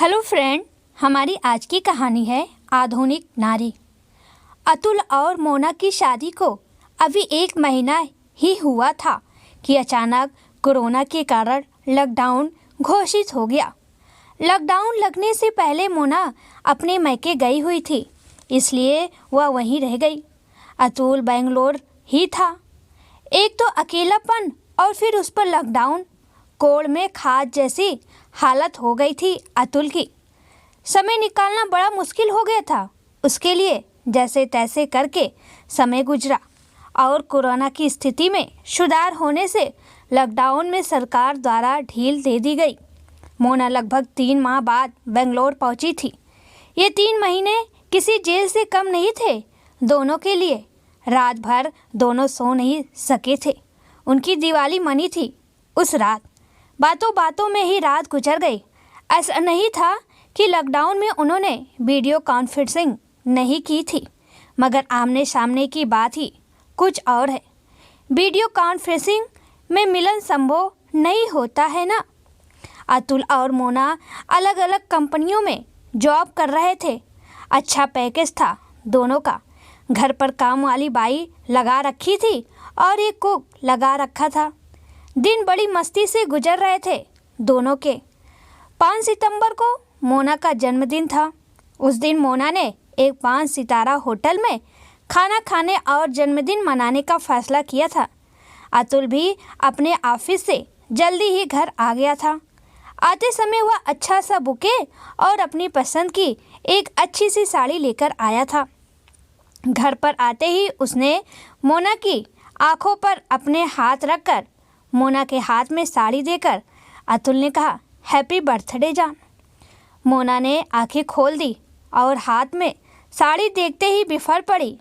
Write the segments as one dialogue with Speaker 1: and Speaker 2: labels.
Speaker 1: Hello friend, हमारी आज की कहानी है आधुनिक नारी। अतुल और मोना की शादी को अभी 1 महीना ही हुआ था कि अचानक कोरोना के कारण लॉकडाउन घोषित हो गया। लॉकडाउन लगने से पहले मोना अपने मायके गई हुई थी, इसलिए वह वहीं रह गई। अतुल बेंगलोर ही था। एक तो अकेलापन और फिर उस पर लॉकडाउन, कोड़ में खाद जैसी हालत हो गई थी अतुल की। समय निकालना बड़ा मुश्किल हो गया था उसके लिए। जैसे तैसे करके समय गुजरा और कोरोना की स्थिति में सुधार होने से लॉकडाउन में सरकार द्वारा ढील दे दी गई। मोना लगभग 3 माह बाद बेंगलोर पहुंची थी। ये 3 महीने किसी जेल से कम नहीं थे दोनों के लिए। रात भर दोनों सो नहीं सके थे। उनकी दिवाली मनी थी उस रात। बातों बातों में ही रात गुजर गई। ऐसा नहीं था कि लॉकडाउन में उन्होंने वीडियो कॉन्फ्रेंसिंग नहीं की थी, मगर आमने सामने की बात ही कुछ और है। वीडियो कॉन्फ्रेंसिंग में मिलन संभव नहीं होता है ना। अतुल और मोना अलग अलग कंपनियों में जॉब कर रहे थे। अच्छा पैकेज था दोनों का। घर पर काम वाली बाई लगा रखी थी और एक कुक लगा रखा था। दिन बड़ी मस्ती से गुजर रहे थे दोनों के। 5 सितंबर को मोना का जन्मदिन था। उस दिन मोना ने एक 5 सितारा होटल में खाना खाने और जन्मदिन मनाने का फैसला किया था। अतुल भी अपने ऑफिस से जल्दी ही घर आ गया था। आते समय वह अच्छा सा बुके और अपनी पसंद की एक अच्छी सी साड़ी लेकर आया था। घर पर आते ही उसने मोना की आंखों पर अपने हाथ रखकर मोना के हाथ में साड़ी देकर अतुल ने कहा, हैप्पी बर्थडे जान। मोना ने आंखें खोल दी और हाथ में साड़ी देखते ही बिफर पड़ी।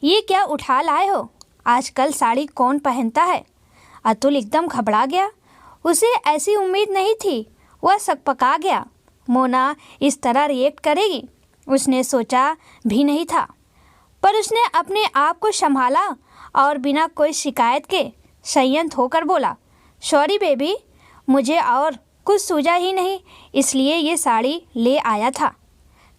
Speaker 1: ये क्या उठा लाए हो? आजकल साड़ी कौन पहनता है? अतुल एकदम घबरा गया। उसे ऐसी उम्मीद नहीं थी। वह सकपका गया। मोना इस तरह रिएक्ट करेगी उसने सोचा भी नहीं था। पर उसने अपने आप को संभाला और बिना कोई शिकायत के संयत होकर बोला, सॉरी बेबी, मुझे और कुछ सूझा ही नहीं, इसलिए ये साड़ी ले आया था।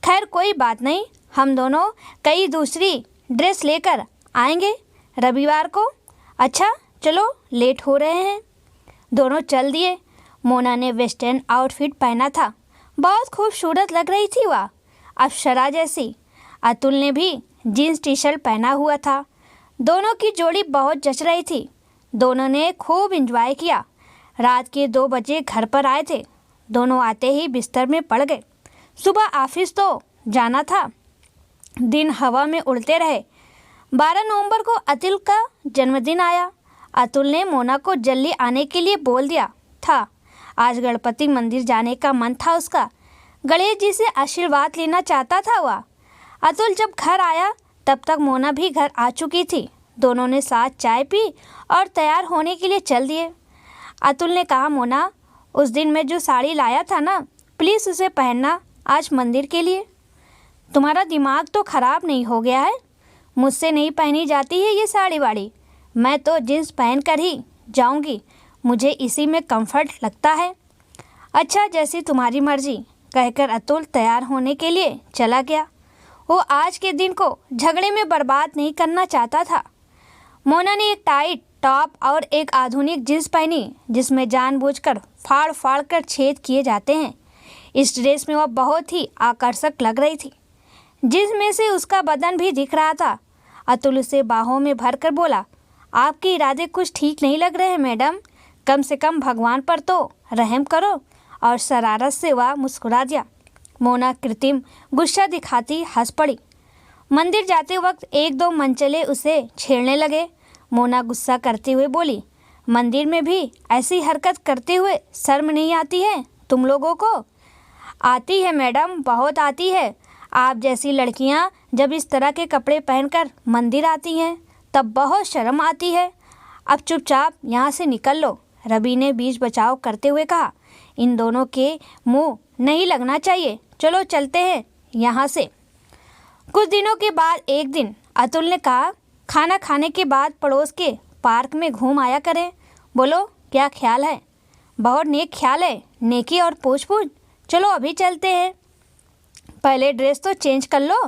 Speaker 1: खैर कोई बात नहीं, हम दोनों कई दूसरी ड्रेस लेकर आएंगे रविवार को। अच्छा चलो, लेट हो रहे हैं। दोनों चल दिए। मोना ने वेस्टर्न आउटफिट पहना था। बहुत खूबसूरत लग रही थी वह, अप्सरा जैसी। अतुल ने भी जीन्स टी शर्ट पहना हुआ था। दोनों की जोड़ी बहुत जच रही थी। दोनों ने खूब एंजॉय किया। रात के 2 बजे घर पर आए थे। दोनों आते ही बिस्तर में पड़ गए। सुबह ऑफिस तो जाना था। दिन हवा में उड़ते रहे। 12 नवंबर को अतुल का जन्मदिन आया। अतुल ने मोना को जल्दी आने के लिए बोल दिया था। आज गणपति मंदिर जाने का मन था उसका। गणेश जी से आशीर्वाद लेना चाहता था वह। अतुल जब घर आया तब तक मोना भी घर आ चुकी थी। दोनों ने साथ चाय पी और तैयार होने के लिए चल दिए। अतुल ने कहा, मोना, उस दिन मैं जो साड़ी लाया था ना, प्लीज़ उसे पहनना आज मंदिर के लिए। तुम्हारा दिमाग तो ख़राब नहीं हो गया है? मुझसे नहीं पहनी जाती है ये साड़ी वाड़ी। मैं तो जीन्स पहन कर ही जाऊंगी, मुझे इसी में कंफर्ट लगता है। अच्छा, जैसी तुम्हारी मर्जी, कहकर अतुल तैयार होने के लिए चला गया। वो आज के दिन को झगड़े में बर्बाद नहीं करना चाहता था। मोना ने एक टाइट टॉप और एक आधुनिक जींस पहनी जिसमें जानबूझकर फाड़ फाड़ कर छेद किए जाते हैं। इस ड्रेस में वह बहुत ही आकर्षक लग रही थी, जिसमें से उसका बदन भी दिख रहा था। अतुल उसे बाहों में भरकर बोला, आपके इरादे कुछ ठीक नहीं लग रहे हैं मैडम, कम से कम भगवान पर तो रहम करो। और शरारत से वह मुस्कुरा दिया। मोना कृत्रिम गुस्सा दिखाती हंस पड़ी। मंदिर जाते वक्त 1-2 मनचले उसे छेड़ने लगे। मोना गुस्सा करते हुए बोली, मंदिर में भी ऐसी हरकत करते हुए शर्म नहीं आती है तुम लोगों को? आती है मैडम, बहुत आती है। आप जैसी लड़कियां जब इस तरह के कपड़े पहनकर मंदिर आती हैं तब बहुत शर्म आती है। अब चुपचाप यहाँ से निकल लो, रवि ने बीच बचाव करते हुए कहा। इन दोनों के मुंह नहीं लगना चाहिए, चलो चलते हैं यहाँ से। कुछ दिनों के बाद एक दिन अतुल ने कहा, खाना खाने के बाद पड़ोस के पार्क में घूम आया करें। बोलो क्या ख्याल है? बहुत नेक ख्याल है। नेकी और पूछ पूछ चलो अभी चलते हैं। पहले ड्रेस तो चेंज कर लो।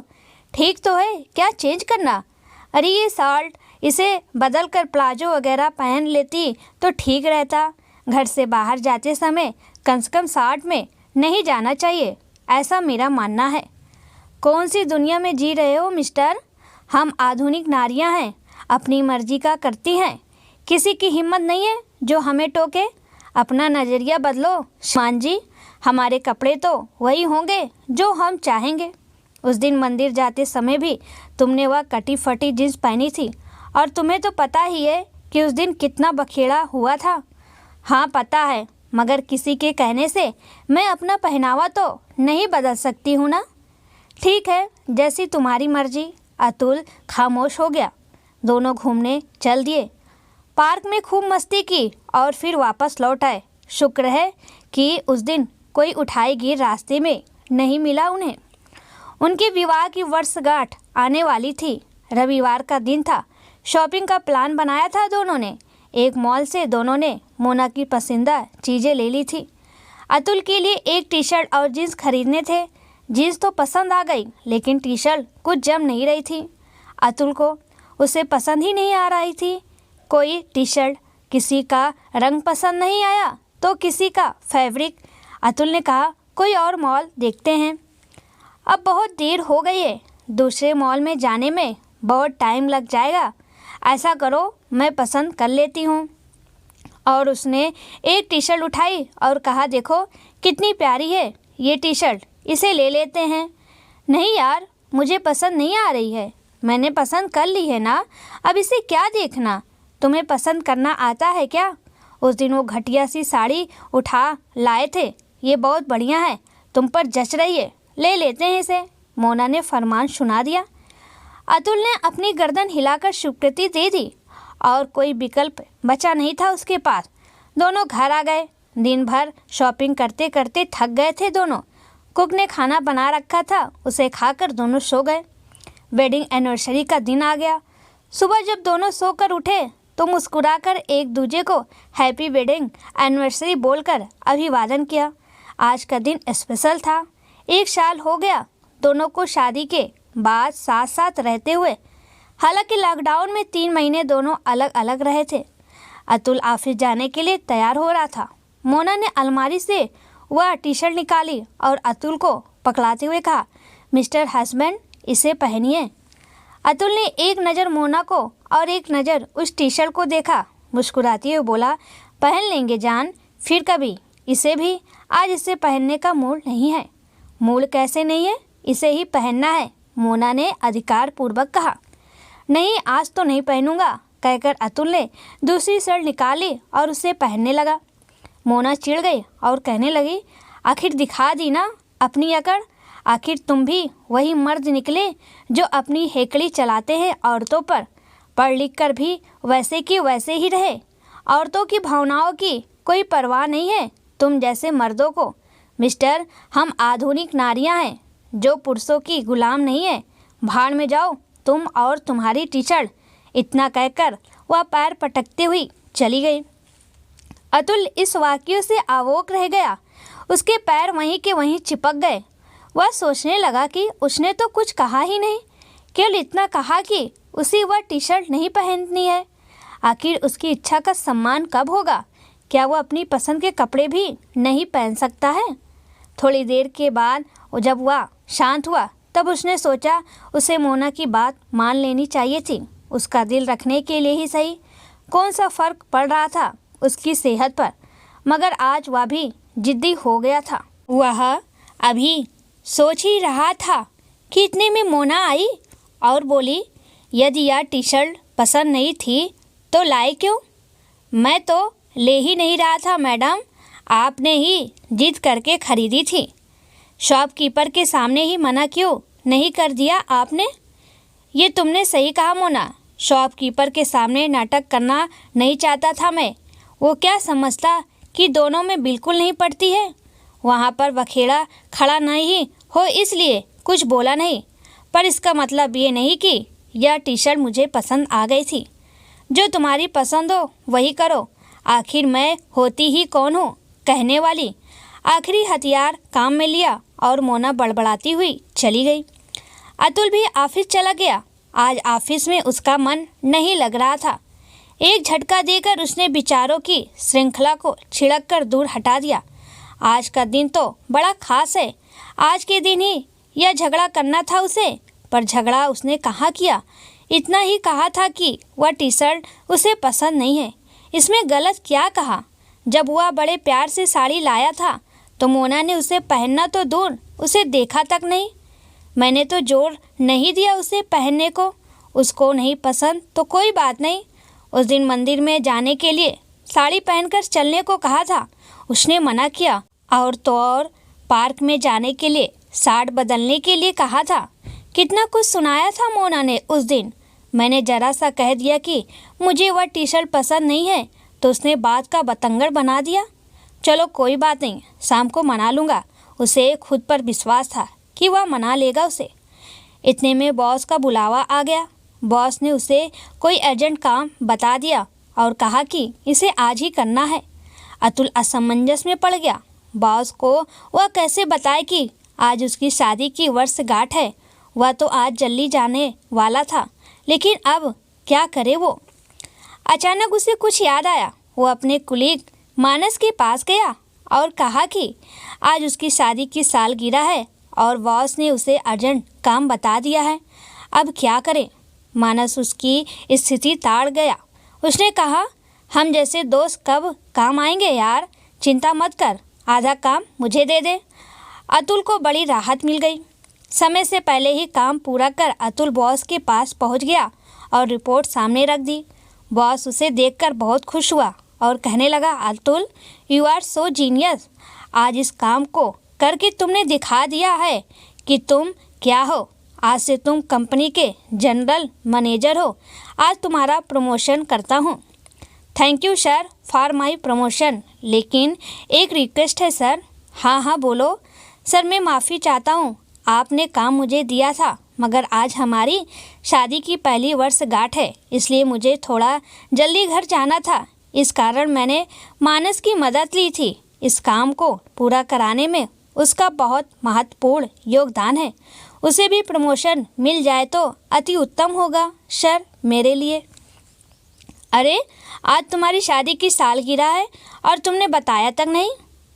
Speaker 1: ठीक तो है, क्या चेंज करना? अरे ये शर्ट, इसे बदल कर प्लाजो वगैरह पहन लेती तो ठीक रहता। घर से बाहर जाते समय कम से कम शर्ट में नहीं जाना चाहिए, ऐसा मेरा मानना है। कौन सी दुनिया में जी रहे हो मिस्टर? हम आधुनिक नारियां हैं, अपनी मर्जी का करती हैं। किसी की हिम्मत नहीं है जो हमें टोके। अपना नज़रिया बदलो श्रीमान जी। हमारे कपड़े तो वही होंगे जो हम चाहेंगे। उस दिन मंदिर जाते समय भी तुमने वह कटी फटी जींस पहनी थी, और तुम्हें तो पता ही है कि उस दिन कितना बखेड़ा हुआ था। हाँ पता है, मगर किसी के कहने से मैं अपना पहनावा तो नहीं बदल सकती हूँ ना। ठीक है, जैसी तुम्हारी मर्जी। अतुल खामोश हो गया। दोनों घूमने चल दिए। पार्क में खूब मस्ती की और फिर वापस लौट आए। शुक्र है कि उस दिन कोई उठाईगीर रास्ते में नहीं मिला उन्हें। उनके विवाह की वर्षगांठ आने वाली थी। रविवार का दिन था। शॉपिंग का प्लान बनाया था दोनों ने। एक मॉल से दोनों ने मोना की पसंदीदा चीज़ें ले ली थी। अतुल के लिए एक टी शर्ट और जीन्स खरीदने थे। जीन्स तो पसंद आ गई, लेकिन टी शर्ट कुछ जम नहीं रही थी। अतुल को उसे पसंद ही नहीं आ रही थी। कोई टी शर्ट, किसी का रंग पसंद नहीं आया तो किसी का फैब्रिक। अतुल ने कहा कोई और मॉल देखते हैं। अब बहुत देर हो गई है, दूसरे मॉल में जाने में बहुत टाइम लग जाएगा। ऐसा करो, मैं पसंद कर लेती हूँ। और उसने एक टी शर्ट उठाई और कहा देखो कितनी प्यारी है ये टी शर्ट, इसे ले लेते हैं। नहीं यार, मुझे पसंद नहीं आ रही है। मैंने पसंद कर ली है ना, अब इसे क्या देखना। तुम्हें पसंद करना आता है क्या? उस दिन वो घटिया सी साड़ी उठा लाए थे, ये बहुत बढ़िया है, तुम पर जच रही है, ले लेते हैं इसे। मोना ने फरमान सुना दिया। अतुल ने अपनी गर्दन हिलाकर स्वीकृति दे दी और कोई विकल्प बचा नहीं था उसके पास। दोनों घर आ गए। दिन भर शॉपिंग करते करते थक गए थे दोनों। कुक ने खाना बना रखा था, उसे खाकर दोनों सो गए। वेडिंग एनिवर्सरी का दिन आ गया। सुबह जब दोनों सोकर उठे तो मुस्कुराकर एक दूजे को हैप्पी वेडिंग एनिवर्सरी बोलकर अभिवादन किया। आज का दिन स्पेशल था। 1 साल हो गया दोनों को शादी के बाद साथ साथ रहते हुए। हालांकि लॉकडाउन में 3 महीने दोनों अलग अलग रहे थे। अतुल ऑफिस जाने के लिए तैयार हो रहा था। मोना ने अलमारी से वह टी शर्ट निकाली और अतुल को पकड़ाते हुए कहा, मिस्टर हस्बैंड, इसे पहनिए। अतुल ने एक नज़र मोना को और एक नज़र उस टी शर्ट को देखा। मुस्कुराते हुए बोला, पहन लेंगे जान, फिर कभी। इसे भी आज इसे पहनने का मूड नहीं है। मूड कैसे नहीं है, इसे ही पहनना है, मोना ने अधिकार पूर्वक कहा। नहीं, आज तो नहीं पहनूंगा, कहकर अतुल ने दूसरी शर्ट निकाली और उसे पहनने लगा। मोना चिढ़ गई और कहने लगी, आखिर दिखा दी ना अपनी अकड़। आखिर तुम भी वही मर्द निकले जो अपनी हेकड़ी चलाते हैं औरतों पर। पढ़ लिख कर भी वैसे की वैसे ही रहे। औरतों की भावनाओं की कोई परवाह नहीं है तुम जैसे मर्दों को। मिस्टर, हम आधुनिक नारियां हैं जो पुरुषों की गुलाम नहीं है। भाड़ में जाओ तुम और तुम्हारी टी शर्ट। इतना कहकर वह पैर पटकते हुई चली गई। अतुल इस वाक्य से अवाक रह गया। उसके पैर वहीं के वहीं चिपक गए। वह सोचने लगा कि उसने तो कुछ कहा ही नहीं, केवल इतना कहा कि उसे वह टी शर्ट नहीं पहननी है। आखिर उसकी इच्छा का सम्मान कब होगा? क्या वह अपनी पसंद के कपड़े भी नहीं पहन सकता है? थोड़ी देर के बाद जब वह शांत हुआ तब उसने सोचा उसे मोना की बात मान लेनी चाहिए थी। उसका दिल रखने के लिए ही सही। कौन सा फ़र्क पड़ रहा था उसकी सेहत पर? मगर आज वह भी जिद्दी हो गया था। वह अभी सोच ही रहा था कि इतने में मोना आई और बोली, यदि यह टी शर्ट पसंद नहीं थी तो लाए क्यों? मैं तो ले ही नहीं रहा था मैडम, आपने ही जिद करके खरीदी थी। शॉपकीपर के सामने ही मना क्यों नहीं कर दिया आपने? ये तुमने सही कहा मोना, शॉपकीपर के सामने नाटक करना नहीं चाहता था मैं। वो क्या समझता कि दोनों में बिल्कुल नहीं पड़ती है। वहाँ पर बखेड़ा खड़ा नहीं हो इसलिए कुछ बोला नहीं, पर इसका मतलब ये नहीं कि यह टी शर्ट मुझे पसंद आ गई थी। जो तुम्हारी पसंद हो वही करो, आखिर मैं होती ही कौन हूँ कहने वाली। आखिरी हथियार काम में लिया और मोना बड़बड़ाती हुई चली गई। अतुल भी ऑफिस चला गया। आज ऑफिस में उसका मन नहीं लग रहा था। एक झटका देकर उसने विचारों की श्रृंखला को छिड़क कर दूर हटा दिया। आज का दिन तो बड़ा खास है। आज के दिन ही यह झगड़ा करना था उसे, पर झगड़ा उसने कहाँ किया। इतना ही कहा था कि वह टी शर्ट उसे पसंद नहीं है। इसमें गलत क्या कहा। जब वह बड़े प्यार से साड़ी लाया था तो मोना ने उसे पहनना तो दूर उसे देखा तक नहीं। मैंने तो जोर नहीं दिया उसे पहनने को। उसको नहीं पसंद तो कोई बात नहीं। उस दिन मंदिर में जाने के लिए साड़ी पहनकर चलने को कहा था, उसने मना किया। और तो और पार्क में जाने के लिए शर्ट बदलने के लिए कहा था। कितना कुछ सुनाया था मोना ने उस दिन। मैंने जरा सा कह दिया कि मुझे वह टी शर्ट पसंद नहीं है तो उसने बात का बतंगड़ बना दिया। चलो कोई बात नहीं, शाम को मना लूँगा। उसे खुद पर विश्वास था कि वह मना लेगा उसे। इतने में बॉस का बुलावा आ गया। बॉस ने उसे कोई अर्जेंट काम बता दिया और कहा कि इसे आज ही करना है। अतुल असमंजस में पड़ गया। बॉस को वह कैसे बताए कि आज उसकी शादी की वर्षगांठ है। वह तो आज जल्दी जाने वाला था, लेकिन अब क्या करे वो। अचानक उसे कुछ याद आया। वो अपने कुलीग मानस के पास गया और कहा कि आज उसकी शादी की सालगिरह है और बॉस ने उसे अर्जेंट काम बता दिया है। अब क्या करे। मानस उसकी स्थिति ताड़ गया। उसने कहा, हम जैसे दोस्त कब काम आएंगे यार, चिंता मत कर, आधा काम मुझे दे दे। अतुल को बड़ी राहत मिल गई। समय से पहले ही काम पूरा कर अतुल बॉस के पास पहुंच गया और रिपोर्ट सामने रख दी। बॉस उसे देखकर बहुत खुश हुआ और कहने लगा, Atul you are so genius. आज इस काम को करके तुमने दिखा दिया है कि तुम क्या हो। आज से तुम कंपनी के जनरल मैनेजर हो। आज तुम्हारा प्रमोशन करता हूँ। Thank you sir for my promotion. लेकिन एक रिक्वेस्ट है सर। हाँ हाँ बोलो। सर मैं माफ़ी चाहता हूँ। आपने काम मुझे दिया था, मगर आज हमारी शादी की पहली वर्षगांठ है, इसलिए मुझे थोड़ा जल्दी घर जाना था। इस कारण मैंने मानस की मदद ली थी। इस काम को पूरा कराने में उसका बहुत महत्वपूर्ण योगदान है। उसे भी प्रमोशन मिल जाए तो अति उत्तम होगा सर मेरे लिए। अरे आज तुम्हारी शादी की सालगिरह है और तुमने बताया तक नहीं।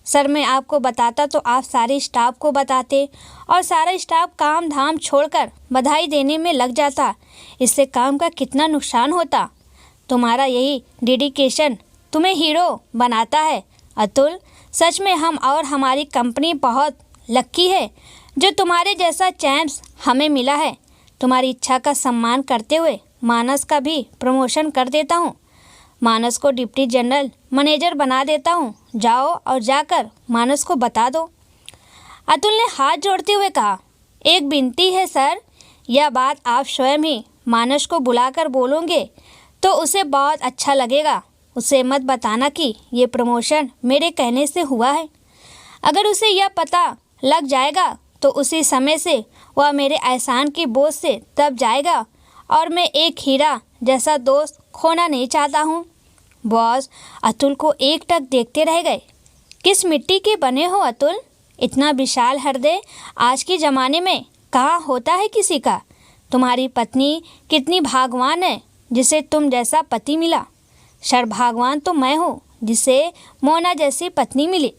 Speaker 1: सर मैं आपको बताता तो आप सारे स्टाफ को बताते और सारा स्टाफ काम धाम छोड़कर बधाई देने में लग जाता। इससे काम का कितना नुकसान होता। तुम्हारा यही डेडिकेशन तुम्हें हीरो बनाता है अतुल। सच में हम और हमारी कंपनी बहुत लक्की है जो तुम्हारे जैसा चैम्प्स हमें मिला है। तुम्हारी इच्छा का सम्मान करते हुए मानस का भी प्रमोशन कर देता हूँ। मानस को डिप्टी जनरल मैनेजर बना देता हूँ। जाओ और जाकर मानस को बता दो। अतुल ने हाथ जोड़ते हुए कहा, एक विनती है सर, यह बात आप स्वयं ही मानस को बुलाकर बोलोगे तो उसे बहुत अच्छा लगेगा। उसे मत बताना कि ये प्रमोशन मेरे कहने से हुआ है। अगर उसे यह पता लग जाएगा तो उसी समय से वह मेरे एहसान के बोझ से दब जाएगा और मैं एक हीरा जैसा दोस्त खोना नहीं चाहता हूँ। बॉस अतुल को एकटक देखते रह गए। किस मिट्टी के बने हो अतुल? इतना विशाल हृदय आज के ज़माने में कहाँ होता है किसी का। तुम्हारी पत्नी कितनी भाग्यवान है जिसे तुम जैसा पति मिला। सर्वभाग्यवान तो मैं हूँ जिसे मोना जैसी पत्नी मिली।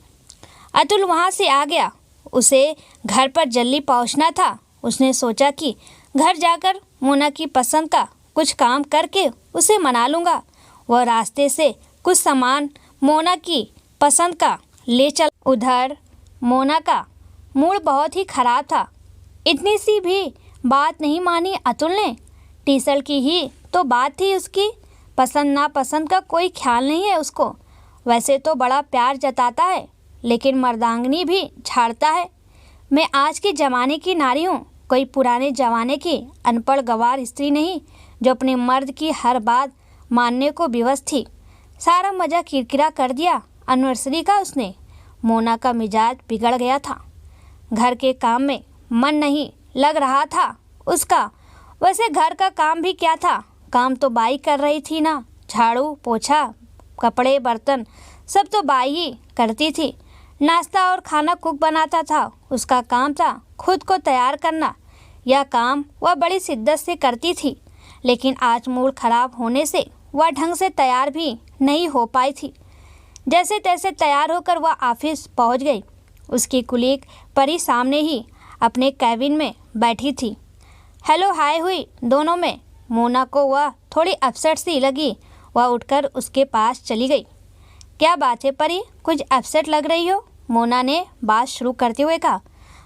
Speaker 1: अतुल वहाँ से आ गया। उसे घर पर जल्दी पहुँचना था। उसने सोचा कि घर जाकर मोना की पसंद का कुछ काम करके उसे मना लूँगा। वह रास्ते से कुछ सामान मोना की पसंद का ले चल। उधर मोना का मूड बहुत ही खराब था। इतनी सी भी बात नहीं मानी अतुल ने। टी शर्ट की ही तो बात थी उसकी। पसंद नापसंद का कोई ख्याल नहीं है उसको। वैसे तो बड़ा प्यार जताता है लेकिन मर्दांगनी भी झाड़ता है। मैं आज के ज़माने की नारी हूँ, कोई पुराने ज़माने की अनपढ़ गंवार स्त्री नहीं जो अपने मर्द की हर बात मानने को विवश थी। सारा मज़ा किरकिरा कर दिया एनिवर्सरी का उसने। मोना का मिजाज बिगड़ गया था। घर के काम में मन नहीं लग रहा था उसका। वैसे घर का काम भी क्या था, काम तो बाई कर रही थी ना। झाड़ू पोछा कपड़े बर्तन सब तो बाई ही करती थी। नाश्ता और खाना कुक बनाता था। उसका काम था खुद को तैयार करना। यह काम वह बड़ी शिद्दत से करती थी, लेकिन आज मूड खराब होने से वह ढंग से तैयार भी नहीं हो पाई थी। जैसे तैसे तैयार होकर वह ऑफिस पहुंच गई। उसकी कुलीग परी सामने ही अपने कैबिन में बैठी थी। हेलो हाय हुई दोनों में। मोना को वह थोड़ी अपसेट सी लगी। वह उठकर उसके पास चली गई। क्या बात है परी, कुछ अपसेट लग रही हो? मोना ने बात शुरू करते हुए कहा।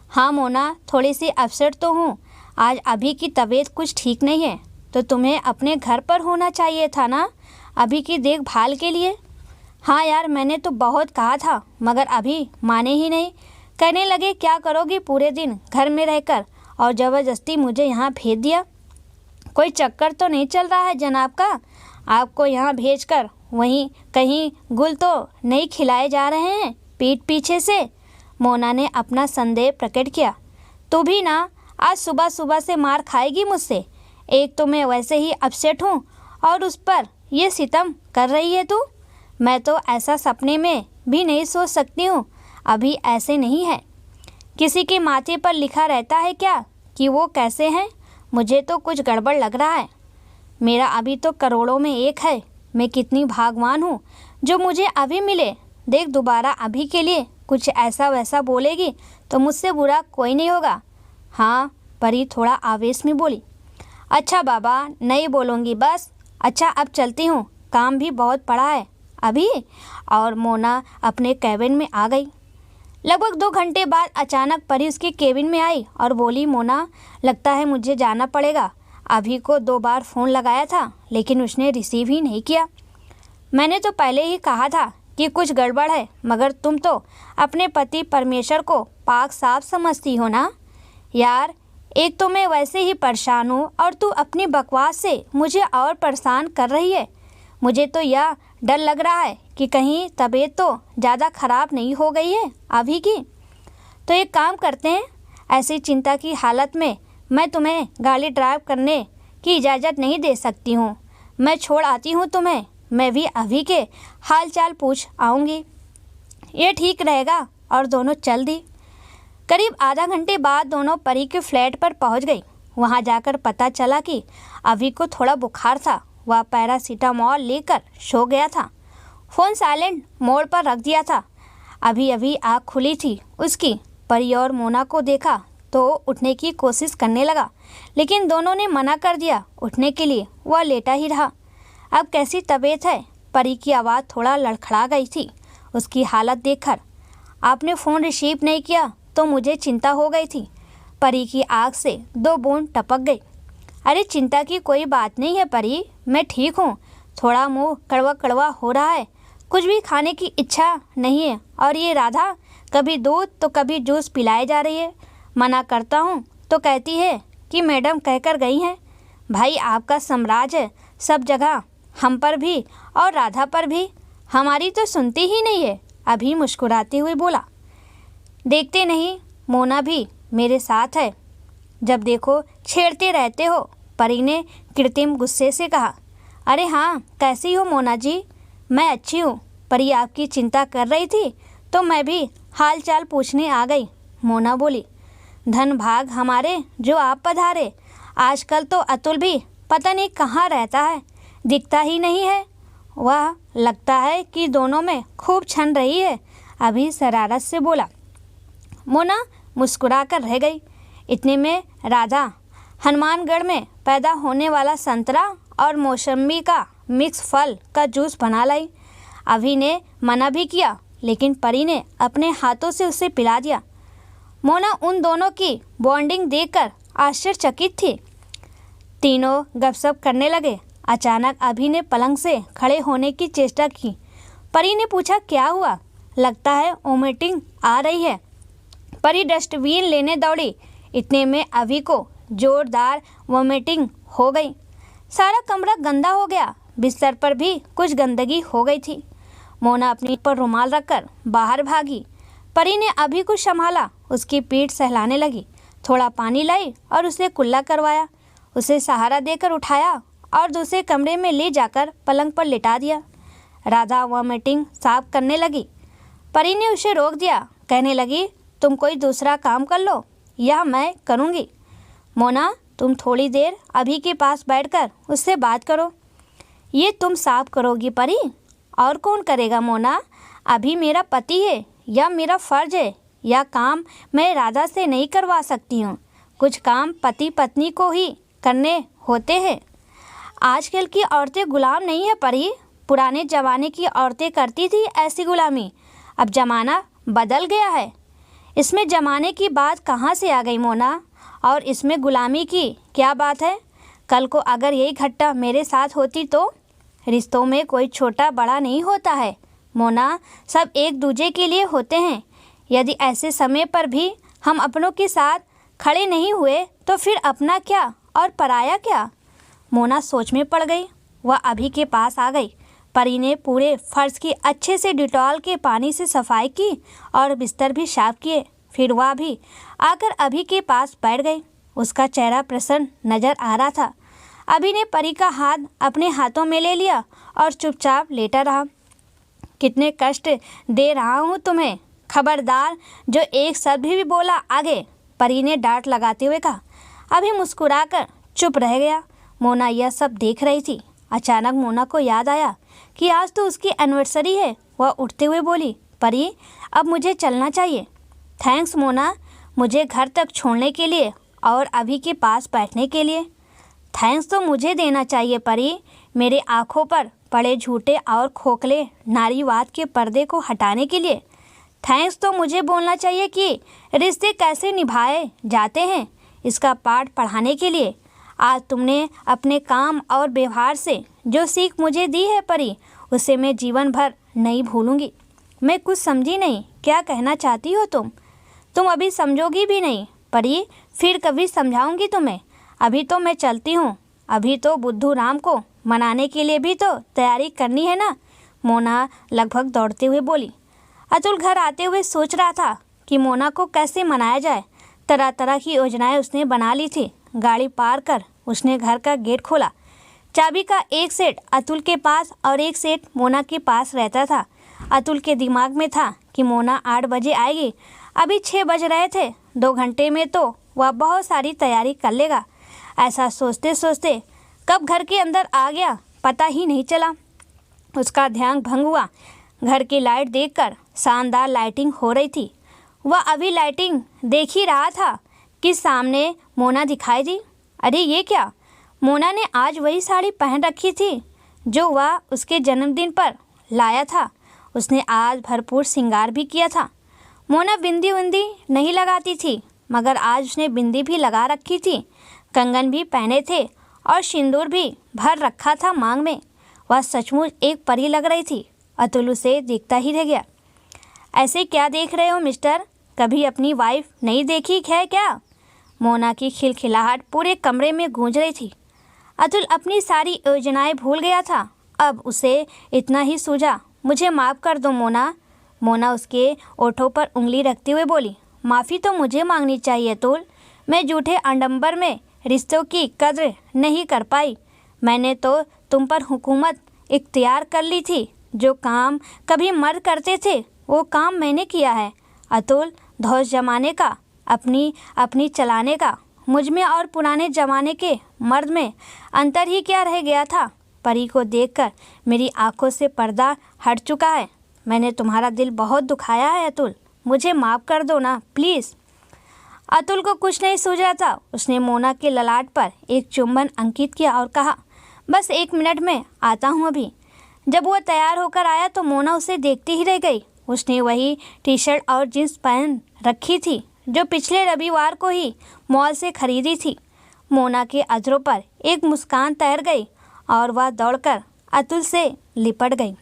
Speaker 1: हाँ मोना, थोड़ी सी अपसेट तो हूँ। आज अभी की तबीयत कुछ ठीक नहीं है, तो तुम्हें अपने घर पर होना चाहिए था ना, अभी की देखभाल के लिए। हाँ यार, मैंने तो बहुत कहा था, मगर अभी माने ही नहीं। कहने लगे क्या करोगी पूरे दिन घर में रहकर, और ज़बरदस्ती मुझे यहाँ भेज दिया। कोई चक्कर तो नहीं चल रहा है जनाब का? आपको यहाँ भेजकर वहीं कहीं गुल तो नहीं खिलाए जा रहे हैं पीठ पीछे से? मोना ने अपना संदेह प्रकट किया। तू भी ना आज सुबह सुबह से मार खाएगी मुझसे। एक तो मैं वैसे ही अपसेट हूँ और उस पर ये सितम कर रही है तू। मैं तो ऐसा सपने में भी नहीं सोच सकती हूँ। अभी ऐसे नहीं है। किसी के माथे पर लिखा रहता है क्या कि वो कैसे हैं? मुझे तो कुछ गड़बड़ लग रहा है। मेरा अभी तो करोड़ों में एक है। मैं कितनी भाग्यवान हूँ जो मुझे अभी मिले। देख, दोबारा अभी के लिए कुछ ऐसा वैसा बोलेगी तो मुझसे बुरा कोई नहीं होगा। हाँ, परी थोड़ा आवेश में बोली। अच्छा बाबा, नहीं बोलूँगी बस। अच्छा अब चलती हूँ, काम भी बहुत पड़ा है अभी। और मोना अपने कैबिन में आ गई। लगभग 2 घंटे बाद अचानक परी उसके केबिन में आई और बोली, मोना लगता है मुझे जाना पड़ेगा। अभी को 2 बार फ़ोन लगाया था लेकिन उसने रिसीव ही नहीं किया। मैंने तो पहले ही कहा था कि कुछ गड़बड़ है, मगर तुम तो अपने पति परमेश्वर को पाक साफ समझती हो ना। यार, एक तो मैं वैसे ही परेशान हूँ और तू अपनी बकवास से मुझे और परेशान कर रही है। मुझे तो यह डर लग रहा है कि कहीं तबीयत तो ज़्यादा ख़राब नहीं हो गई है अभी की। तो एक काम करते हैं, ऐसी चिंता की हालत में मैं तुम्हें गाड़ी ड्राइव करने की इजाज़त नहीं दे सकती हूँ। मैं छोड़ आती हूँ तुम्हें। मैं भी अभी के हाल चाल पूछ आऊँगी। ये ठीक रहेगा। और दोनों चल दी। करीब आधा घंटे बाद दोनों परी के फ्लैट पर पहुँच गई। वहाँ जाकर पता चला कि अभी को थोड़ा बुखार था। वह पैरासीटामॉल लेकर सो गया था। फ़ोन साइलेंट मोड पर रख दिया था। अभी अभी आँख खुली थी उसकी। परी और मोना को देखा तो उठने की कोशिश करने लगा, लेकिन दोनों ने मना कर दिया उठने के लिए। वह लेटा ही रहा। अब कैसी तबीयत है? परी की आवाज़ थोड़ा लड़खड़ा गई थी उसकी हालत देखकर। आपने फ़ोन रिसीव नहीं किया तो मुझे चिंता हो गई थी। परी की आँख से 2 बूंद टपक गई। अरे चिंता की कोई बात नहीं है परी, मैं ठीक हूँ। थोड़ा मुंह कड़वा कड़वा हो रहा है, कुछ भी खाने की इच्छा नहीं है। और ये राधा कभी दूध तो कभी जूस पिलाए जा रही है। मना करता हूँ तो कहती है कि मैडम कहकर गई हैं। भाई आपका साम्राज्य है सब जगह, हम पर भी और राधा पर भी। हमारी तो सुनती ही नहीं है। अभी मुस्कुराते हुए बोला। देखते नहीं, मोना भी मेरे साथ है, जब देखो छेड़ते रहते हो। परी ने कृत्रिम गुस्से से कहा। अरे हाँ, कैसी हो मोना जी? मैं अच्छी हूँ। परी आपकी चिंता कर रही थी तो मैं भी हाल चाल पूछने आ गई। मोना बोली। धन भाग हमारे जो आप पधारे। आजकल तो अतुल भी पता नहीं कहाँ रहता है, दिखता ही नहीं है। वह लगता है कि दोनों में खूब छन रही है। अभी शरारत से बोला। मोना मुस्कुरा कर रह गई। इतने में राधा हनुमानगढ़ में पैदा होने वाला संतरा और मौसम्बी का मिक्स फल का जूस बना लाई। अभी ने मना भी किया, लेकिन परी ने अपने हाथों से उसे पिला दिया। मोना उन दोनों की बॉन्डिंग देखकर आश्चर्यचकित थी। तीनों गपशप करने लगे। अचानक अभी ने पलंग से खड़े होने की चेष्टा की। परी ने पूछा, क्या हुआ? लगता है वोमिटिंग आ रही है। परी डस्टबिन लेने दौड़ी। इतने में अभी को जोरदार वोमिटिंग हो गई। सारा कमरा गंदा हो गया। बिस्तर पर भी कुछ गंदगी हो गई थी। मोना अपने पर रुमाल रखकर बाहर भागी। परी ने अभी को संभाला, उसकी पीठ सहलाने लगी। थोड़ा पानी लाई और उसे कुल्ला करवाया। उसे सहारा देकर उठाया और दूसरे कमरे में ले जाकर पलंग पर लिटा दिया। राधा वोमिटिंग साफ करने लगी। परी ने उसे रोक दिया। कहने लगी, तुम कोई दूसरा काम कर लो, यह मैं करूँगी। मोना, तुम थोड़ी देर अभी के पास बैठकर उससे बात करो। ये तुम साफ करोगी परी? और कौन करेगा मोना? अभी मेरा पति है, यह मेरा फ़र्ज़ है। यह काम मैं राधा से नहीं करवा सकती हूँ। कुछ काम पति पत्नी को ही करने होते हैं। आजकल की औरतें गुलाम नहीं है परी। पुराने ज़माने की औरतें करती थी ऐसी गुलामी। अब ज़माना बदल गया है। इसमें ज़माने की बात कहाँ से आ गई मोना? और इसमें गुलामी की क्या बात है? कल को अगर यही घटना मेरे साथ होती तो? रिश्तों में कोई छोटा बड़ा नहीं होता है मोना, सब एक दूजे के लिए होते हैं। यदि ऐसे समय पर भी हम अपनों के साथ खड़े नहीं हुए तो फिर अपना क्या और पराया क्या? मोना सोच में पड़ गई। वह अभी के पास आ गई। परी ने पूरे फर्श की अच्छे से डिटॉल के पानी से सफाई की और बिस्तर भी साफ किए। फिर वह भी आकर अभी के पास बैठ गई। उसका चेहरा प्रसन्न नजर आ रहा था। अभी ने परी का हाथ अपने हाथों में ले लिया और चुपचाप लेटा रहा। कितने कष्ट दे रहा हूँ तुम्हें, खबरदार जो एक शब्द भी बोला आगे, परी ने डांट लगाते हुए कहा। अभी मुस्कुराकर चुप रह गया। मोना यह सब देख रही थी। अचानक मोना को याद आया कि आज तो उसकी एनिवर्सरी है। वह उठते हुए बोली, परी अब मुझे चलना चाहिए। थैंक्स मोना, मुझे घर तक छोड़ने के लिए और अभी के पास बैठने के लिए। थैंक्स तो मुझे देना चाहिए परी, मेरे आँखों पर पड़े झूठे और खोखले नारीवाद के पर्दे को हटाने के लिए। थैंक्स तो मुझे बोलना चाहिए कि रिश्ते कैसे निभाए जाते हैं, इसका पाठ पढ़ाने के लिए। आज तुमने अपने काम और व्यवहार से जो सीख मुझे दी है परी, उसे मैं जीवन भर नहीं भूलूंगी। मैं कुछ समझी नहीं, क्या कहना चाहती हो तुम अभी समझोगी भी नहीं परी, फिर कभी समझाऊंगी तुम्हें। अभी तो मैं चलती हूँ। अभी तो बुद्धू राम को मनाने के लिए भी तो तैयारी करनी है ना, मोना लगभग दौड़ते हुए बोली। अतुल घर आते हुए सोच रहा था कि मोना को कैसे मनाया जाए। तरह तरह की योजनाएं उसने बना ली थी। गाड़ी पार कर उसने घर का गेट खोला। चाबी का एक सेट अतुल के पास और एक सेट मोना के पास रहता था। अतुल के दिमाग में था कि मोना 8 बजे आएगी। अभी 6 बज रहे थे। 2 घंटे में तो वह बहुत सारी तैयारी कर लेगा। ऐसा सोचते सोचते कब घर के अंदर आ गया पता ही नहीं चला। उसका ध्यान भंग हुआ। घर की लाइट देखकर शानदार लाइटिंग हो रही थी। वह अभी लाइटिंग देख ही रहा था कि सामने मोना दिखाई दी। अरे ये क्या? मोना ने आज वही साड़ी पहन रखी थी जो वह उसके जन्मदिन पर लाया था। उसने आज भरपूर श्रृंगार भी किया था। मोना बिंदी उंदी नहीं लगाती थी, मगर आज उसने बिंदी भी लगा रखी थी, कंगन भी पहने थे और सिंदूर भी भर रखा था मांग में। वह सचमुच एक परी लग रही थी। अतुल उसे देखता ही रह गया। ऐसे क्या देख रहे हो मिस्टर? कभी अपनी वाइफ नहीं देखी है क्या? मोना की खिलखिलाहट पूरे कमरे में गूंज रही थी। अतुल अपनी सारी योजनाएं भूल गया था। अब उसे इतना ही सूझा, मुझे माफ़ कर दो मोना। मोना उसके ओठों पर उंगली रखते हुए बोली, माफ़ी तो मुझे मांगनी चाहिए अतुल। मैं झूठे आडंबर में रिश्तों की कद्र नहीं कर पाई। मैंने तो तुम पर हुकूमत इख्तियार कर ली थी। जो काम कभी मर्द करते थे वो काम मैंने किया है अतुल। धौस जमाने का अपनी चलाने का मुझ में और पुराने ज़माने के मर्द में अंतर ही क्या रह गया था? परी को देखकर मेरी आंखों से पर्दा हट चुका है। मैंने तुम्हारा दिल बहुत दुखाया है अतुल, मुझे माफ़ कर दो ना प्लीज़। अतुल को कुछ नहीं सूझ रहा था। उसने मोना के ललाट पर एक चुंबन अंकित किया और कहा, बस 1 मिनट में आता हूँ अभी। जब वह तैयार होकर आया तो मोना उसे देखती ही रह गई। उसने वही टी शर्ट और जींस पहन रखी थी जो पिछले रविवार को ही मॉल से खरीदी थी। मोना के अधरों पर एक मुस्कान तैर गई और वह दौड़कर अतुल से लिपट गई।